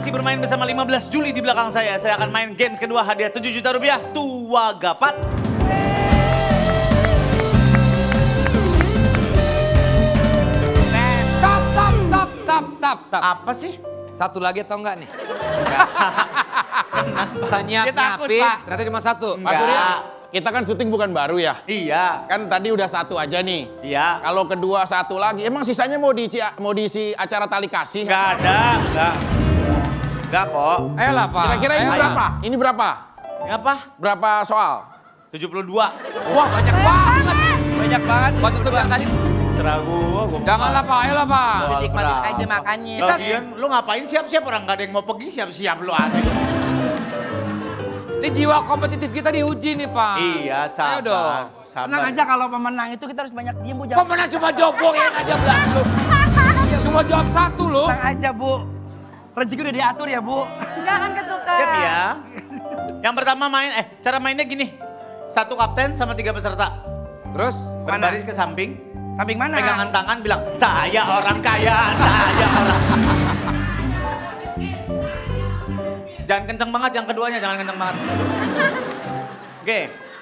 masih bermain bersama 15 Juli di belakang saya. Saya akan main games kedua, hadiah 7 juta rupiah. Tua Gapat. Tap. Apa sih? Satu lagi atau enggak nih? Kenapa? Dia takut, nyiapin, Pak. ternyata cuma satu. Enggak. Mas Surya, kita kan syuting bukan baru ya. Iya. Kan tadi udah satu aja nih. Iya. Kalau kedua satu lagi, emang sisanya mau diisi acara tali kasih? Enggak ada, enggak. Enggak kok. Ayolah Pak. Kira-kira ini Ayolah. berapa? Ini berapa? Ini apa? Berapa soal? 72. Wah banyak banget. Banyak banget. Buat tutup yang tadi. Serah gua. Janganlah Pak, ayolah Pak. Dinikmatin aja makannya. Lagian lu ngapain siap-siap, orang gak ada yang mau pergi, siap-siap lu aja. Ini jiwa kompetitif kita diuji nih Pak. Iya, sabar. Ayo dong. Sabar. Tenang aja kalau pemenang itu kita harus banyak diem Bu. Kok menang cuma jawabin aja belakang lu. Cuma jawab satu lu. Tenang aja Bu. Rezeki udah diatur ya Bu. Enggak akan ketukar. Siap ya. Yang pertama cara mainnya gini. Satu kapten sama 3 peserta. Terus? Berbaris ke samping. Samping mana? Pegangan tangan bilang, saya orang kaya, saya orang. Jangan kenceng banget yang keduanya, jangan kenceng banget. Oke,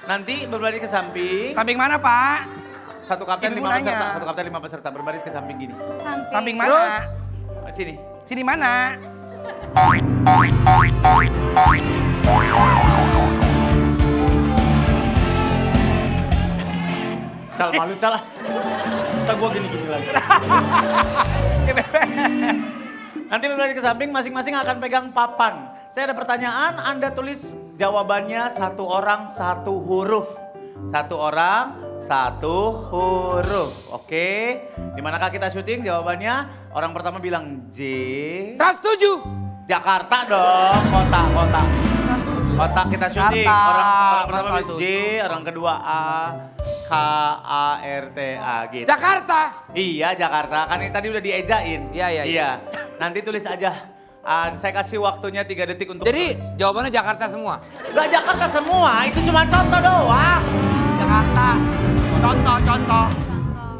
nanti berbaris ke samping. Samping mana Pak? Satu kapten Ibu 5 nanya. peserta, satu kapten 5 peserta. Berbaris ke samping gini. Samping mana? Terus? Sini. Sini mana? Cal, malu Cal. Cal gua gini-gini lagi. Nanti berbaris ke samping, masing-masing akan pegang papan. Saya ada pertanyaan, Anda tulis jawabannya satu orang satu huruf. Satu orang satu huruf. Oke. Dimanakah kita syuting? Jawabannya orang pertama bilang J. Tas 7. Jakarta dong, kota. Kota kita syuting. Jakarta. Orang pertama Mas bilang J, orang kedua A. K A R T A gitu. Jakarta. Iya Jakarta, kan ini tadi udah diejain. Iya. Nanti tulis aja. Saya kasih waktunya 3 detik untuk Jadi tulis. jawabannya Jakarta semua. Gak Jakarta semua, itu cuma contoh doang. Jakarta. Contoh.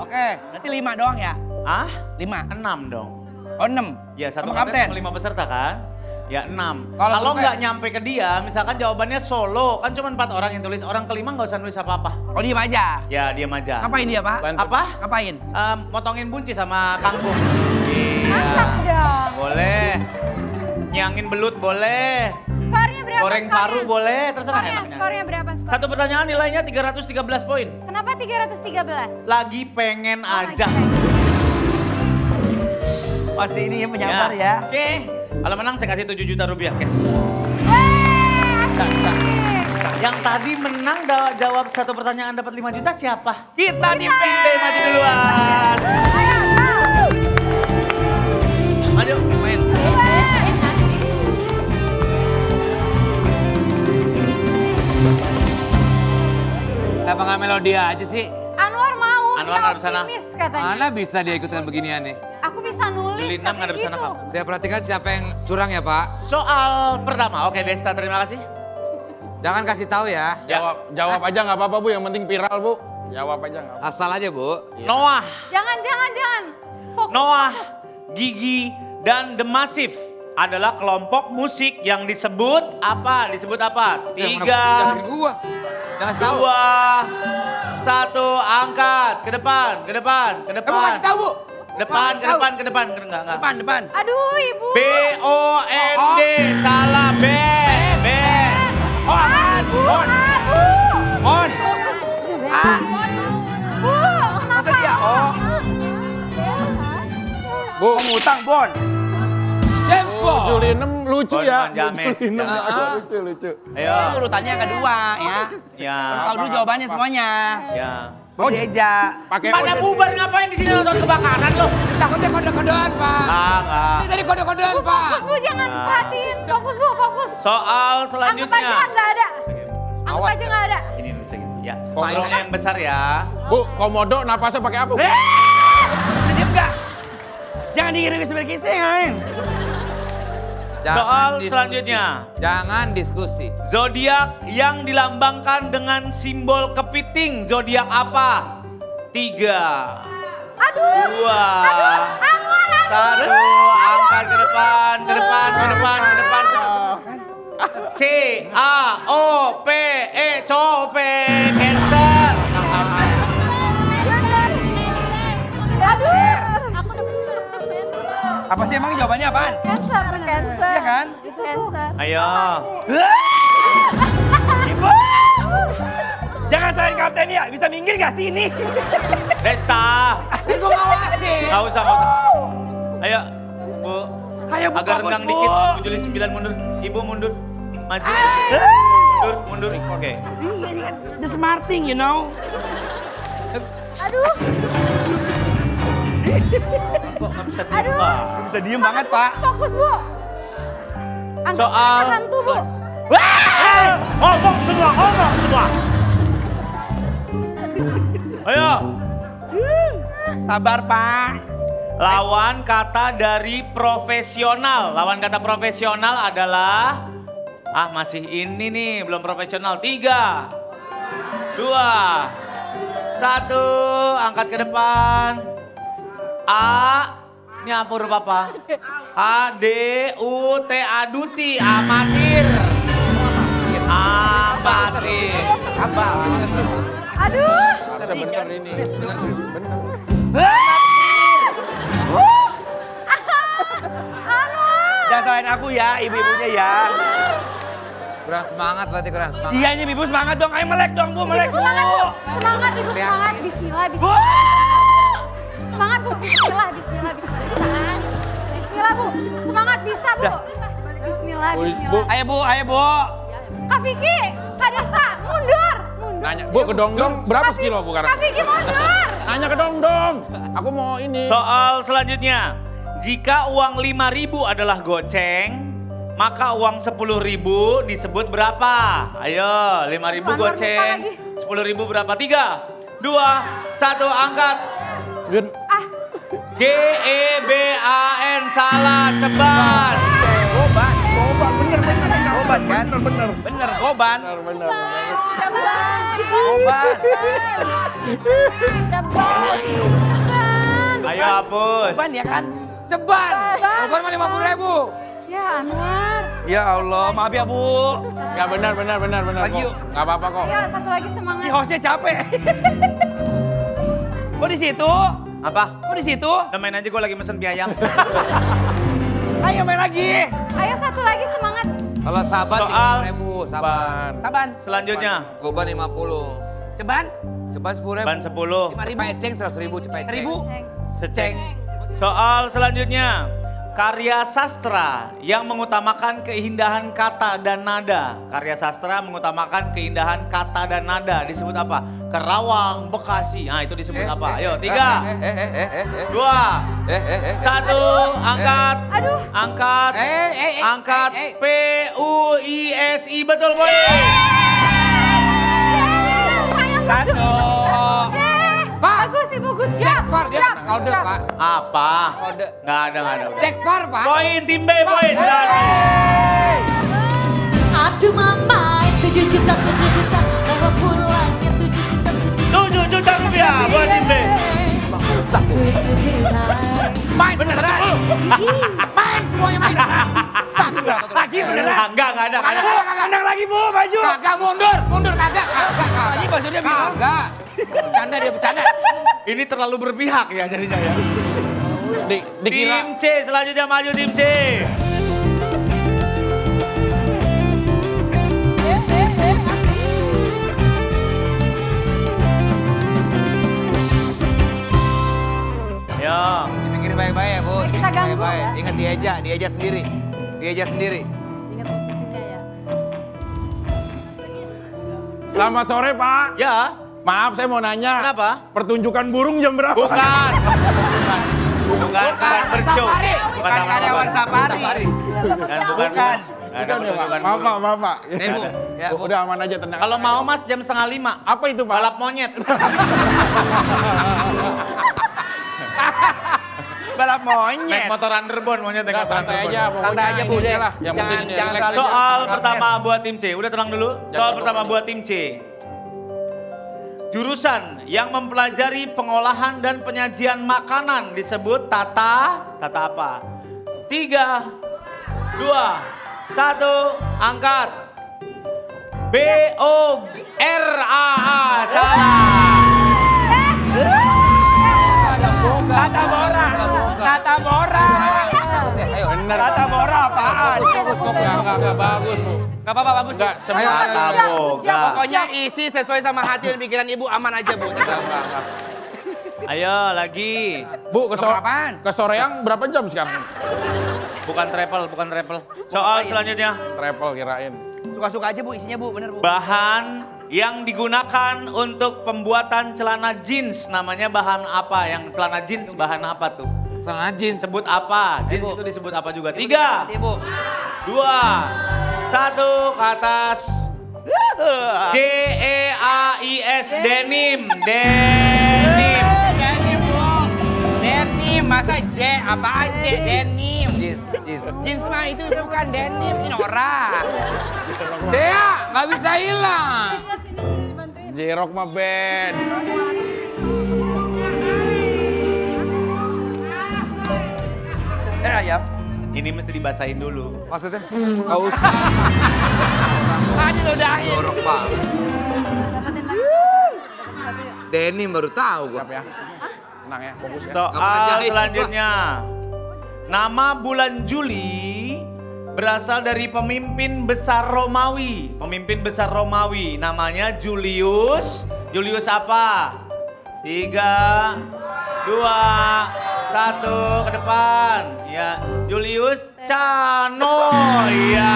Oke. Berarti 5 doang ya? Ah? 5. 6 dong. Oh 6. Ya satu Sama kapten sama 5 peserta kan? Ya 6. Kalau Kalau bukan- nggak nyampe ke dia, misalkan jawabannya solo, kan cuma 4 orang yang tulis. Orang kelima nggak usah nulis apa-apa. Oh diem aja. Ya diam aja. Ngapain dia Pak? Bantu. Apa? Ngapain? Motongin bunci sama kangkung. Mantap Iya. dong. Boleh. Nyangin belut boleh. Skornya berapa? Goreng paru boleh, terserah enaknya. Skornya berapa? Skor? Satu pertanyaan nilainya 313 poin. Kenapa 313? Lagi pengen aja. Pasti ini penyabar ya. Oke. Kalau menang saya kasih 7 juta rupiah cash. Yang tadi menang jawab satu pertanyaan dapat 5 juta siapa? Kita di Pinde maju duluan. Maju, main. Kenapa nggak melodi aja sih? Anwar mau, Anwar dia nggak bisa, nah. optimis katanya. Mana bisa dia ikutan beginian nih? Aku bisa nulis. Juli 6 nggak ada katanya sana gitu. kamu. Saya perhatikan siapa yang curang ya Pak. Soal pertama, oke Desta terima kasih. Jangan kasih tahu ya. Jawab aja nggak apa-apa Bu, yang penting viral Bu. Jawab aja nggak apa-apa. Asal aja Bu. Noah, Jangan. Fokus. Noah, Gigi, dan The Massive adalah kelompok musik yang disebut apa? Disebut apa? 3, Jangan gua. Jangan tahu. 2, 1, angkat ke depan. Kamu kasih tahu Bu. Depan. Enggak. depan. Aduh ibu. BOND, salah B. On. Bu. Masa dia? Oh. Bu, Ngutang Bon. James Bond. Juli 6 lucu Bon ya. James. Juli 6 Jangan. lucu. Ayo. Ini urutannya yang kedua ya. Ya. Harus tahu dulu jawabannya semuanya. Ya. Baru dieja. Pakai Pada bubar ngapain di sini nonton kebakaran lo? Ini takutnya kode-kodean Pak. Enggak. Ini tadi kode-kodean Bu, Pak. fokus Bu, jangan perhatiin. Fokus Bu, fokus. Soal Anggap selanjutnya. aja nggak ada. Anggap Awas aja ya. nggak ada. Ini bisa gitu. Ya. Komodo. Mainnya yang besar ya. Bu, komodo napasnya pakai apa? Bu? Diam nggak? Jangan diiris-iris. Soal diskusi. selanjutnya. Jangan diskusi. Zodiak yang dilambangkan dengan simbol kepiting. Zodiak apa? 3, Dua. Satu. Angkat ke depan, ke depan, ke depan, ke depan. C A O P E cope cancer. Aku udah bener. Apa sih emang jawabannya apaan? Cancer, bener. Iya kan? Cancer. Ayo. Ibu! Jangan salahin kapten ya, bisa minggir gak sih ini? Desta. Kan gue ngawasin. Nggak usah, nggak usah. Ayo, Bu. Ayo, Bu, Agak bagus, renggang Bu. dikit. Bu Juli 9 mundur. Ibu mundur. Maju. Mundur, mundur. Oke. Iya, ini kan the smart thing, you know. Aduh. Kok nggak bisa Aduh. dibuka? Bisa diem banget, Pak. Fokus, Bu. Angkat Soal- hantu, Bu. Ngomong semua, ngomong semua. Ayo. Sabar, Pak. Lawan kata dari profesional. Lawan kata profesional adalah... masih ini nih, belum profesional. 3, 2, 1. Angkat ke depan. A. Ini apa huruf apa? A, D, U, T, Aduti. Amatir. Amatir. Aduh. Bener ini. Jangan salahin aku ya, ibu-ibunya ya. Kurang semangat berarti kurang semangat. Iya, ini ibu semangat dong. Ayo melek dong, Bu. Melek, Bu. Semangat, Bu. Semangat, Ibu. Semangat. Bismillah, Bu! bismillah. Semangat, Bu. Bismillah, bismillah, bismillah. Bismillah, Bu. Semangat, bisa, Bu. Bismillah, bismillah. Ayo, Bu. Ayo, Bu. Kak Vicky, Kak Desta, mundur. Mundur. Nanya, Bu ke dong-dong berapa sekilo Bu Kak sekarang? Vicky, mundur. Nanya ke dong-dong. Aku mau ini. Soal selanjutnya. Jika uang 5.000 adalah goceng, maka uang 10.000 disebut berapa? Ayo, 5.000 Anwar lupa goceng, lagi. 10.000 berapa? 3, 2, 1, angkat. Yun, G E B A N, salah, ceban. Goban. Goban, bener Goban kan? bener. Bener, Goban. Bener. Goban. Ayo hapus. Goban ya kan? Ceban. Oban mah 50.000. Ya, Anwar. Ya Allah, maaf ya, Bu. Nggak benar. Lagi yuk. kok. Nggak apa-apa kok. Ya, satu lagi semangat. Ini hostnya capek. Kok di situ? Apa? Kok di situ? Udah main aja, gue lagi mesen mie ayam. Ayo main lagi. Ayo, satu lagi semangat. Kalau saban Soal 30.000, saban. Saban. Selanjutnya, Goban 50. Ceban. Ceban 10.000. ban 10. 5.000. Cepeceng 100.000 cepeceng. 1.000. Seceng. Soal selanjutnya, karya sastra yang mengutamakan keindahan kata dan nada. Karya sastra mengutamakan keindahan kata dan nada. Disebut apa? Kerawang, Bekasi. Nah, itu disebut apa? Ayo, 3, 2, 1, angkat. Aduh. Angkat. Angkat. P U I S I, betul boy. Satu. Bagus, Ibu. Good job. Cek VAR, dia Good job, kasih kode, good job. Pak. Apa? Kode. Nggak ada. Udah. Cek VAR, Pak. Poin tim B, poin. Aduh mama, 7 juta, bawa pulangnya 7 juta. 7 juta rupiah buat tim B. 7 juta. Main beneran. Main semuanya main. Satu berapa tuh? Lagi beneran. Enggak ada. Kandang lagi, Bu. Maju. Kagak mundur kagak. Lagi maksudnya bilang. Kagak. Bercanda dia bercanda. Ini terlalu berpihak ya jadinya ya. Dikira. Tim C selanjutnya maju tim C. Ya. Pikirin baik-baik ya, Bu. Kita Pikirin ganggu, baik-baik. ya. Ingat dia sendiri. Dia sendiri. Ingat posisinya ya. Selamat sore Pak. Ya. Maaf saya mau nanya. Kenapa? Pertunjukan burung jam berapa? Bukan bershow. Safari. Bukan karyawan safari. Safari. Bukan. Nggak ada Bukan ya Pak. pertunjukan Maaf burung. Pak. Nih, Bu. Ya, Bu. Udah aman aja tenang. Kalau mau mas jam 4:30. Apa itu Pak? Balap monyet. Balap Naik monyet. motor underbone monyet. Enggak, santai aja. Pokoknya Santai aja, Bu, ini deh. lah. Yang penting ini Jangan relax terlalu- aja. Soal Kapten. pertama buat tim C. Udah tenang dulu. Soal Jangan pertama lupa. buat tim C. Jurusan yang mempelajari pengolahan dan penyajian makanan disebut tata apa? 3, 2, 1, angkat. BORAA, salah. Tata Bora. Tata Bora. Ayo, benar. Tata Bora apaan? Fokus. Enggak bagus, Bu. Gak apa-apa, bagus. Enggak, semua. Pokoknya isi sesuai sama hati dan pikiran ibu, aman aja, Bu. Ayo lagi. Bu, Nomor apaan? ke Soreang berapa jam sekarang? Bukan travel. Soal selanjutnya. Travel kirain. Suka-suka aja, Bu, isinya, Bu. Bener, Bu. Bahan yang digunakan untuk pembuatan celana jeans namanya bahan apa? Yang celana jeans bahan apa tuh? Celana jeans. Disebut apa? Jeans Ibu. itu disebut apa juga? Ibu, 3, Ibu. 2, 1 ke atas. GEAIS, denim. Denim, Bu. Denim, masa J? Apaan J? Denim. Jeans mah itu bukan denim, ini Nora. Dea, nggak bisa hilang. Sini dibantuin. J-Rock mah band. Ayam. Ini mesti dibasahin dulu. Maksudnya? Nggak usah. Kan diludahin. Jorok banget. Denny baru tahu gua. Siap ya. Tenang ya, fokus ya. Soal Nggak pernah jahit, selanjutnya. Nama bulan Juli berasal dari pemimpin besar Romawi. Pemimpin besar Romawi namanya Julius. Julius apa? 3, 2, 1 ke depan. Ya, Julius Cano. Iya.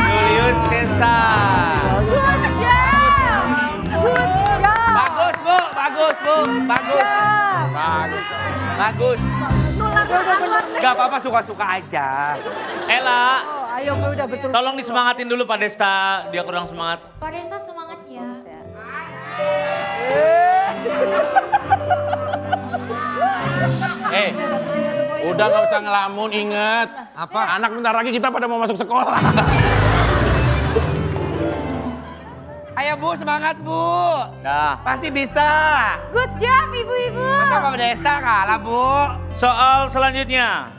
Julius Caesar. Good job. Good job. Bagus, Bu. Bagus, Bu. Bagus. Bagus. Gak apa-apa, suka-suka aja. Ella, Oh, ayo gue udah betul. tolong disemangatin dulu Pak Desta. Dia kurang semangat. Pak Desta semangat ya. Udah nggak usah ngelamun, inget. Apa? Anak bentar lagi kita pada mau masuk sekolah. Ayo, Bu. Semangat, Bu. Dah. Pasti bisa. Good job ibu-ibu. Masa Pak Desta kalah, Bu? Soal selanjutnya.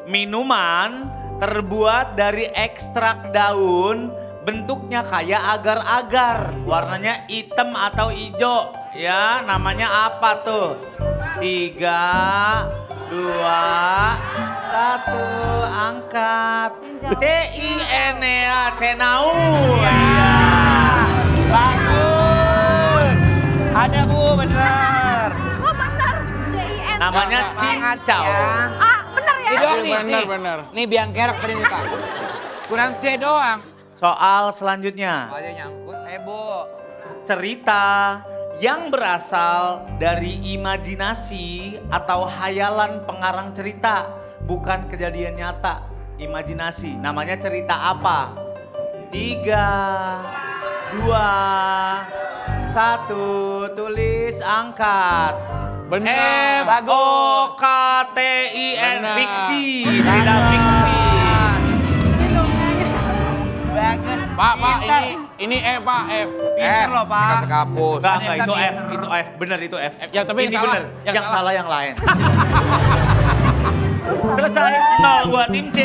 Minuman terbuat dari ekstrak daun, bentuknya kayak agar-agar, warnanya hitam atau hijau. Ya, namanya apa tuh? 3, 2, 1, angkat. CINEA, cenau. Iya. Bagus. Ada, Bu, bener. Oh benar. CIN. Namanya Enggak, cincau. Ah benar ya. Ini doang nih. Bener, nih. bener. Nih biang kerok tadi nih, Pak. Kurang C doang. Soal selanjutnya. Aja nyangkut. Bu. Cerita yang berasal dari imajinasi atau hayalan pengarang cerita, bukan kejadian nyata. Imajinasi, namanya cerita apa? 3, 2, 1, tulis, angkat. Bener. FOKTIN, Bener. fiksi, tidak fiksi. Bagus. Pak, Pinter. ini Pak, F. Pinter loh, Pak. Dikasih kapus. Enggak, itu F, bener itu F. Ya, tapi ini yang salah. bener, Yang yang salah. salah yang lain. Selesai, 0 buat tim C.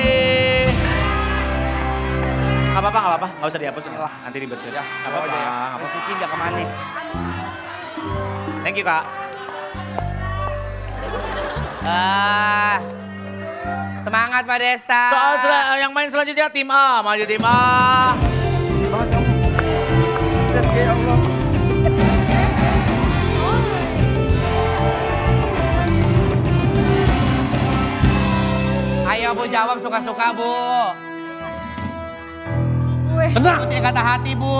Gak apa-apa, gak usah dihapus. Nanti ribet ya. Gak apa-apa. Masukin dia kemana? Thank you, Kak. Semangat Pak Desta. Soal yang main selanjutnya tim A, maju tim A. Ayo Bu jawab suka-suka Bu. Tenang. Ikutin kata hati Bu.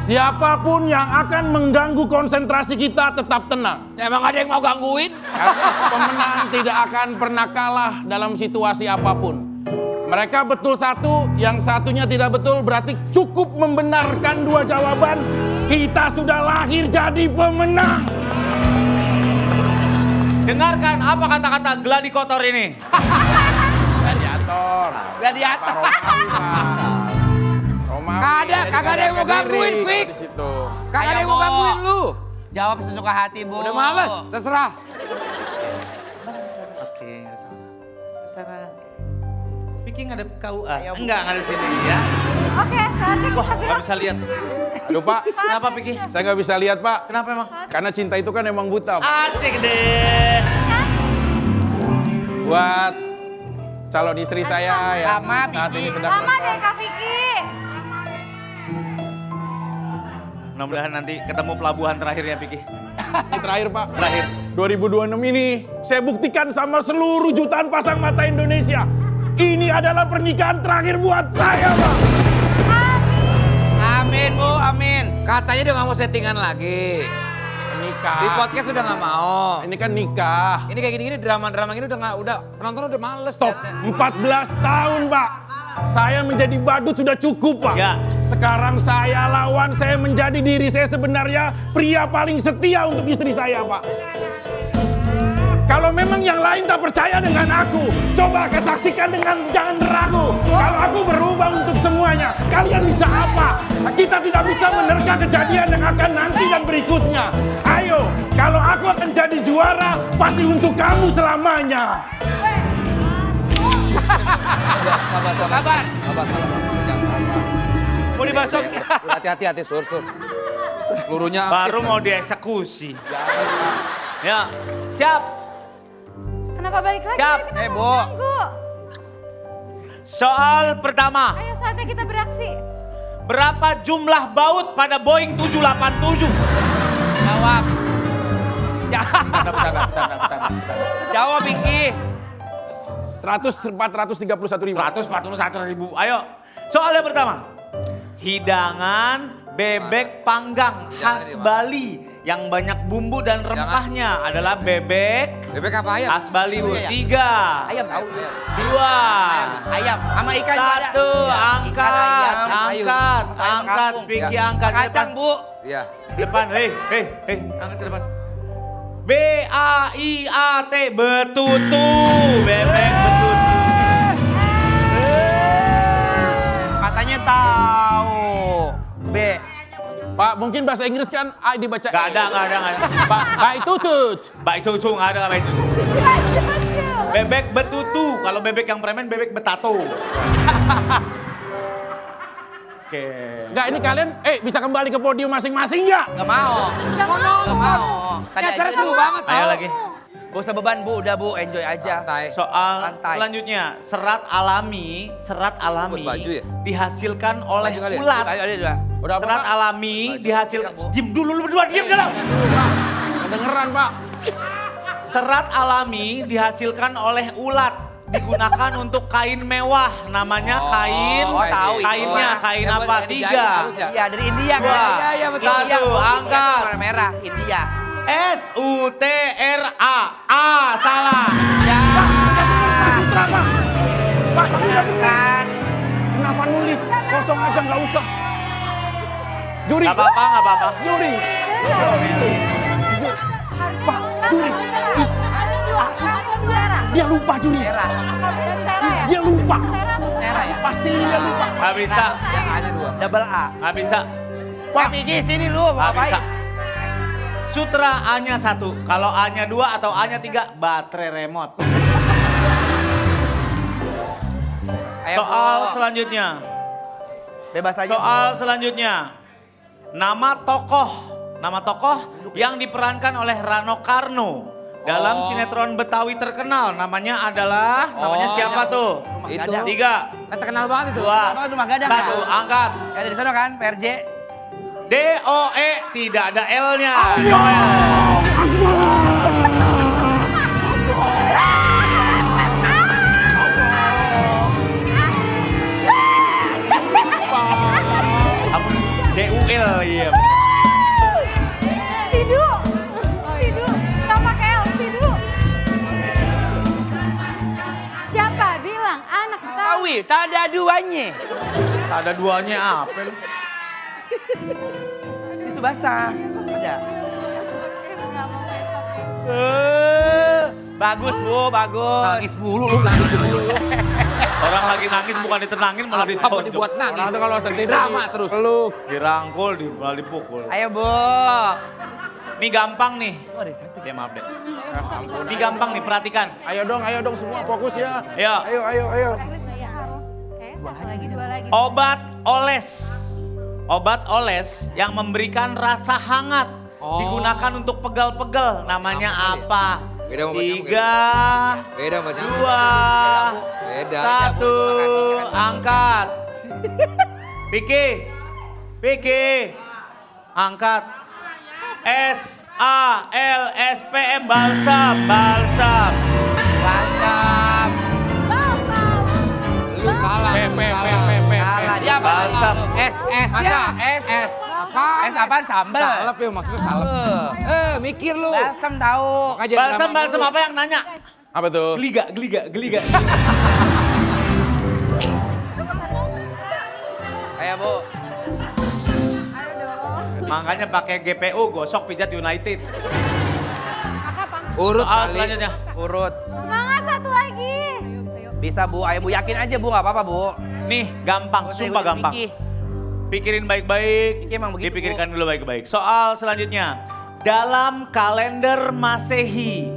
Siapapun yang akan mengganggu konsentrasi kita tetap tenang. Emang ada yang mau gangguin? Karena pemenang tidak akan pernah kalah dalam situasi apapun. Mereka betul satu, yang satunya tidak betul, berarti cukup membenarkan dua jawaban. Kita sudah lahir jadi pemenang. Dengarkan apa kata-kata gladi kotor ini. Gladiator. Gladiator. Romawi. Kagak ada yang mau gangguin, Fik. Di situ. Kagak ada Ayo, yang mau Bu. gangguin lu. Jawab sesuka hati, Bu. Udah males, terserah. Oke, sana. Vicky ngadep KUA. Ayo, Bu. Enggak ngadep sini ya. Oke, saatnya kita Wah, nggak bilang. bisa lihat. Aduh Pak, Kenapa Vicky? saya nggak bisa lihat Pak. Kenapa emang? Karena cinta itu kan emang buta. Pak. Asik deh. Buat calon istri saya yang Lama, saat Vicky. ini sedang Lama deh Kak Vicky. Mudah-mudahan nanti ketemu pelabuhan terakhir ya Vicky. Ini terakhir Pak. Terakhir. 2026 ini saya buktikan sama seluruh jutaan pasang mata Indonesia. Ini adalah pernikahan terakhir buat saya Pak. Amin, Bu, amin. Katanya dia nggak mau settingan lagi. Nikah. Di podcast udah nggak mau. Ini kan nikah. Ini kayak gini-gini drama-drama gini udah penonton udah males. Stop. liatnya. 14 tahun Pak. Saya menjadi badut sudah cukup Pak. Ya. Sekarang saya lawan, saya menjadi diri saya sebenarnya pria paling setia untuk istri saya Pak. Kalau memang yang lain tak percaya dengan aku, coba kesaksikan dengan jangan ragu. Kalau aku berubah untuk semuanya, kalian bisa apa? Kita tidak bisa menerka kejadian yang akan nanti dan berikutnya. Ayo, kalau aku akan jadi juara, pasti untuk kamu selamanya. Udah, sabar. Sabar. Jangan. Mau dibasuh. Udah hati-hati, sur. Pelurunya aktif. Baru mau dieksekusi. Ya, siap. Kenapa balik lagi? Siap. Kita Bu. mengganggu. Soal pertama. Ayo saatnya kita beraksi. Berapa jumlah baut pada Boeing 787? Jawab. Bercanda. Jawab, Vicky. 431.000. 141.000. Ayo, soal yang pertama. Hidangan bebek panggang khas Bali yang banyak bumbu dan rempahnya adalah bebek Bebek apa ayam? khas Bali, Bu. Iya. 3, Ayam tahu. 2, Ayam sama ikan juga ada. 1, Iya, angkat, ikan ayam. angkat, Sayur angkat, kampung. Vicky Ya. angkat ke Kacang, depan. Bu. Iya. Depan, hei, angkat ke depan. BAIAT, betutu, bebek betutu. Katanya tahu. B. Pak, mungkin bahasa Inggris kan A dibaca Gak E. ada. Pak, baik tutut. Baik tutu, nggak ada baik tutu. Bebek betutu, kalau bebek yang premen bebek betato. Oke. Enggak, ini kalian bisa kembali ke podium masing-masing nggak? Gak mau. Mau nonton. Tadi Ini acara aja seru dulu. banget Ayo tau. lagi. Gak usah beban, Bu. Udah, Bu. Enjoy aja. Santai. Soal Santai. selanjutnya, serat alami Buat baju ya? dihasilkan oleh Baju kali ya? ulat. Ayo, udah. Udah apa, Serat Pak? alami dihasilkan. Bu. Diam dulu lu berdua, diam dulu. Kedengeran, Pak. Serat alami dihasilkan oleh ulat. Digunakan untuk kain mewah, namanya kain. Oh, tahu itu. Kainnya, kain Yang buat apa? yang dijahit 3, harus ya? Iya, dari India Dua. kan? Iya, betul. Satu, India, Bu. angkat. Warna merah, India. SUTRA. Salah. Ya. Putra, Pak. Pak, Kan. kenapa nulis? Kosong aja nggak usah. Juri. Gak apa-apa. Juri. Pak, juri. Dia lupa juri. Merah. Dia lupa. Merah ya? Pasti dia lupa. Gak bisa. Yang hanya 2. Double A. Gak bisa. Pak, Vicky, sini lu. Mau Gak bisa. ngapain? Sutra A-nya 1. Kalau A-nya 2 atau A-nya 3, baterai remote. Ayo, Soal Bu. selanjutnya. Bebas aja. Soal Bu. selanjutnya. Nama tokoh yang diperankan oleh Rano Karno dalam sinetron Betawi terkenal. Namanya siapa tuh? Rumah Itu. Gadang. 3, Kan terkenal banget itu. 2, Apa Rumah Gadang? 1, angkat. Ya dari sana kan, PRJ. DOE, tidak ada L-nya. Joel. Apa? DUL, iya. Sidu. Nggak pakai L, Sidu. Siapa bilang anak tahu? Tawi, tak ada duanya. Tak ada duanya apa lu? Tisu basah. Ada. Nggak mau besok. Bagus Bu, bagus. Nangis mulu lu, nangis mulu lu. Orang lagi nangis bukan ditenangin malah Apa ditonjok. dibuat nangis? Orang tuh kalau sedih drama terus. peluk. Dirangkul, malah dipukul. Ayo Bu. Ini gampang nih. Oh, ada satu. Ya maaf deh. Ini gampang nih, perhatikan. Ayo dong semua fokus ya. Ayo. Ayo. Oke, satu lagi, dua lagi. Obat oles. Obat oles yang memberikan rasa hangat. Digunakan untuk pegal-pegal. Namanya apa? Beda sama bacanya, 3, Beda bacanya. 2, Beda. 1, angkat. Piki, angkat. SALSPM, balsam. Mantap. Lu salah. Salah. Dia apa? Balsam. S. Masa ya. S. Apaan? S apaan? Sambel. Salep ya, maksudnya salep. Mikir lu. Balsam tahu. Balsam apa yang nanya? Apa tuh? Geliga. Ayo Bu. Ayo dong. Makanya pakai GPU, gosok pijat United. Urut Soal kali. selanjutnya. Urut. Semangat, satu lagi. Bisa Bu, ayo Bu, yakin aja Bu, nggak apa-apa Bu. Nih, gampang, Nggak usah sumpah ikutin gampang. Vicky. Pikirin baik-baik. Vicky emang begitu, Dipikirkan dulu baik-baik. Soal selanjutnya. Dalam kalender Masehi.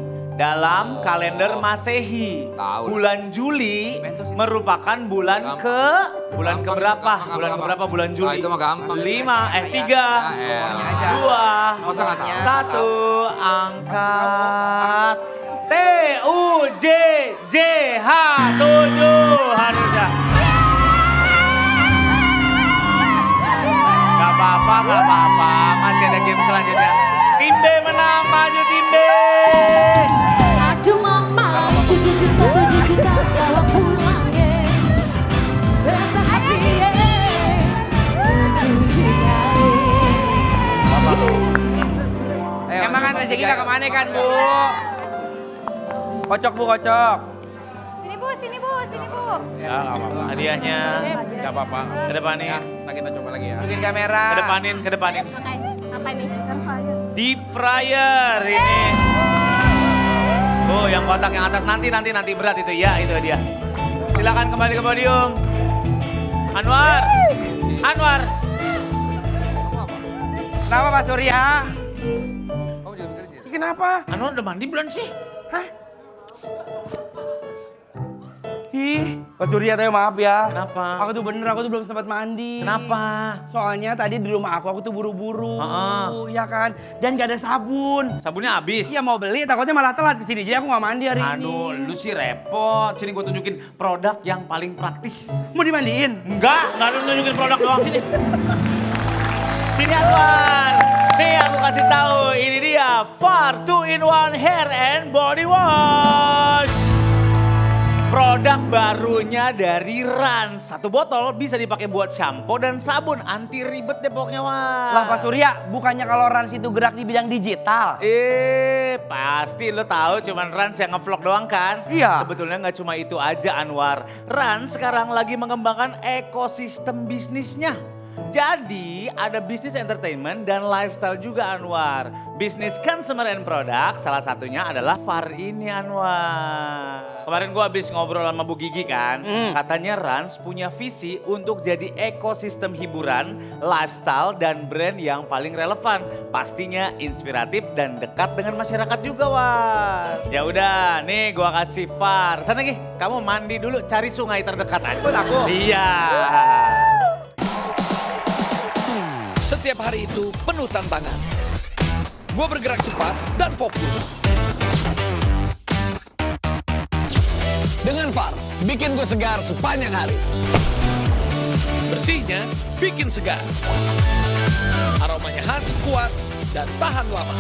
Tahu. Bulan Juli merupakan bulan Gampang. keberapa? Gampang. Bulan Juli? Itu mah gampang. 3, Ya, 2, Masa nggak tahu? 1, angkat. TUJJH 7 harusnya. Gak apa-apa. Masih ada game selanjutnya. Tim B menang, maju tim B. Aduh mama, 7 juta bawa pulang ye. Bertahap ye. 7 juta ye. Emang kan rezeki nggak kemana kan Bu? Kocok Bu, kocok. Sini Bu. Ya nggak apa-apa. Hadiahnya Nggak apa-apa. kedepanin, Ya, nah kita coba lagi ya. Tunjukin kamera. kedepanin. Sampai nih. Deep fryer ini. Oh, yang kotak yang atas nanti berat itu ya, itu dia. Silakan kembali ke podium. Anwar. Kenapa Pak Surya? Kamu juga bekerja. Kenapa? Anwar udah mandi belum sih? Ih, Pak Surya tadi maaf ya. Kenapa? Aku tuh belum sempat mandi. Kenapa? Soalnya tadi di rumah aku tuh buru-buru. Heeh. Ya kan? Dan gak ada sabun. Sabunnya habis. Iya mau beli, takutnya malah telat kesini. Jadi aku gak mandi hari Aduh, ini. lu sih repot. Sini gue tunjukin produk yang paling praktis. Mau dimandiin? Enggak lu tunjukin produk doang sini. Sini Anwar. Nih aku kasih tahu, ini dia Far 2-in-1 Hair and Body Wash. Produk barunya dari Rans. Satu botol bisa dipakai buat shampoo dan sabun. Anti ribet deh pokoknya, Wah. Lah Pak Surya, bukannya kalau Rans itu gerak di bidang digital? Pasti lo tahu cuman Rans yang ngevlog doang kan? Iya. Sebetulnya nggak cuma itu aja Anwar. Rans sekarang lagi mengembangkan ekosistem bisnisnya. Jadi ada bisnis entertainment dan lifestyle juga Anwar. Bisnis consumer and product salah satunya adalah Far ini Anwar. Kemarin gua habis ngobrol sama Bu Gigi kan. Katanya Rans punya visi untuk jadi ekosistem hiburan, lifestyle dan brand yang paling relevan. Pastinya inspiratif dan dekat dengan masyarakat juga Wan. Ya udah nih gua kasih Far. Sana Gi, kamu mandi dulu cari sungai terdekat aja. Buat aku? Iya. Setiap hari itu penuh tantangan. Gue bergerak cepat dan fokus. Dengan Far, bikin gue segar sepanjang hari. Bersihnya bikin segar. Aromanya khas, kuat, dan tahan lama.